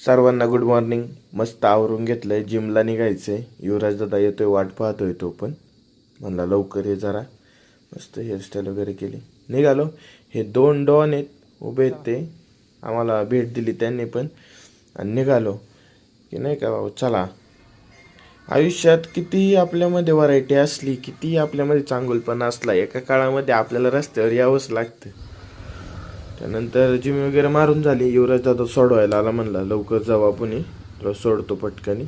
सर्वांना good morning. मस्त आवरून घेतलंय, जिमला निघायचंय. युवराज दादा येतोय, वाट पाहतोय. तो पण म्हणला लवकर ये जरा. मस्त हेअरस्टाईल वगैरे केली, निघालो. हे 2 डॉन आहेत उभे आहेत, ते आम्हाला भेट दिली त्यांनी पण. आणि निघालो की नाही का बाबा, चला. आयुष्यात कितीही आपल्यामध्ये व्हरायटी असली, कितीही आपल्यामध्ये चांगुलपणा असला, एका काळामध्ये आपल्याला रस्त्यावर यावंच लागतं. त्यानंतर जिम वगैरे मारून झाली. युवराज दादा सोडवायला आला, म्हणला लवकर जाऊ आपण, तुला सोडतो पटकनी.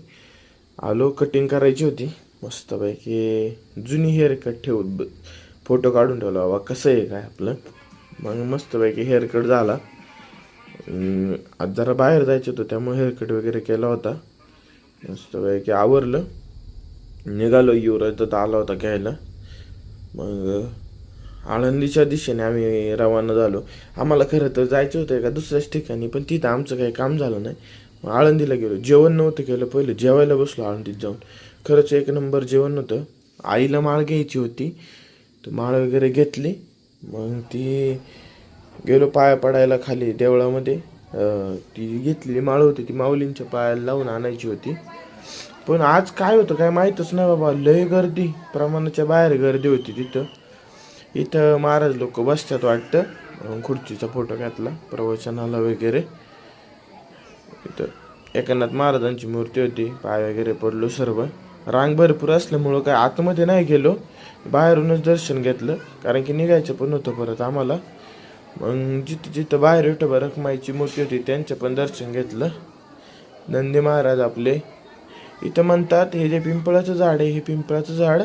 आलो, कटिंग करायची होती मस्तपैकी. जुनी हेअर कट ठेवून फोटो काढून ठेवला बाबा कसं आहे काय आपलं. मग मस्तपैकी हेअर कट झाला. आज जरा बाहेर जायचं होतं, त्यामुळे हेअरकट वगैरे केला होता. मस्तपैकी आवरलं, निघालो. युवराज दादा आला होता घ्यायला. मग आळंदीच्या दिशेने आम्ही रवाना झालो. आम्हाला खरं तर जायचं होतं एका दुसऱ्याच ठिकाणी, पण तिथं आमचं काही काम झालं नाही. मग आळंदीला गेलो. जेवण नव्हतं केलं, पहिलं जेवायला बसलो आळंदीत जाऊन. खरंच एक नंबर जेवण नव्हतं. आईला माळ घ्यायची होती, तर माळ वगैरे घेतली. मग ती गेलो पाया पडायला खाली देवळामध्ये. ती घेतलेली माळ होती, ती माऊलींच्या पायाला लावून आणायची होती. पण आज काय होतं काय माहीतच नाही बाबा, लय गर्दी, प्रमाणाच्या बाहेर गर्दी होती तिथं. इथं महाराज लोक बसतात वाटतं. खुर्चीचा फोटो घातला प्रवचनाला वगैरे. इथं एकनाथ महाराजांची मूर्ती होती. पाय वगैरे पडलो सर्व. रांग भरपूर असल्यामुळं काय आतमध्ये नाही गेलो, बाहेरूनच दर्शन घेतलं, कारण की निघायचं पण होतं परत आम्हाला. मग जिथं बाहेर विठोबा रखुमाईची मूर्ती होती त्यांचं पण दर्शन घेतलं. नंदी महाराज आपले इथं म्हणतात. हे जे पिंपळाचं झाड आहे, हे पिंपळाचं झाड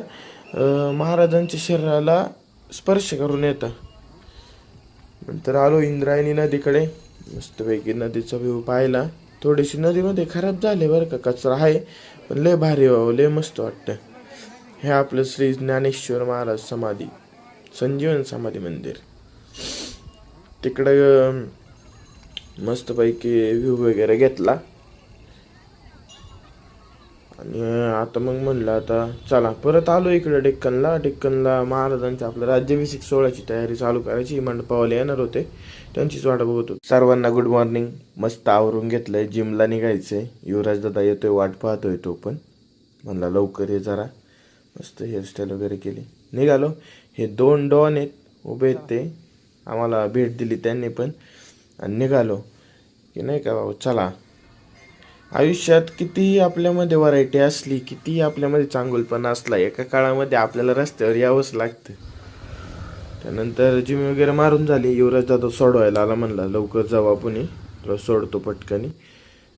महाराजांच्या शरीराला स्पर्श करून येतं. नंतर आलो इंद्रायणी नदीकडे. मस्तपैकी नदीचा व्ह्यू पाहिला. थोडीशी नदीमध्ये खराब झाले बरं का, कचरा आहे, पण लय भारी व्हावं, लय मस्त वाटतं. हे आपलं श्री ज्ञानेश्वर महाराज समाधी, संजीवन समाधी मंदिर. तिकडं मस्तपैकी व्ह्यू वगैरे घेतला. आणि आता मग म्हणलं आता चला परत आलो इकडे डेक्कनला महाराजांच्या आपल्या राज्याभिषेक सोहळ्याची तयारी चालू करायची. मंडपावाले येणार होते, त्यांचीच वाट बघत होतो. सर्वांना गुड मॉर्निंग. मस्त आवरून घेतलंय, जिमला निघायचंय. युवराज दादा येतोय, वाट पाहतोय. तो पण म्हणला लवकर ये जरा. मस्त हेअरस्टाईल वगैरे केली, निघालो. हे 2 डॉन आहेत उभे आहेत, ते आम्हाला भेट दिली त्यांनी पण. आणि निघालो की नाही का बाबा, चला. आयुष्यात कितीही आपल्यामध्ये व्हरायटी असली, कितीही आपल्यामध्ये चांगुलपणा असला, एका काळामध्ये आपल्याला रस्त्यावर यावंच लागतं. त्यानंतर जिम वगैरे मारून झाली. युवराज दादा सोडवायला आला, म्हणला लवकर जाऊ आपण, तुला सोडतो पटकनी.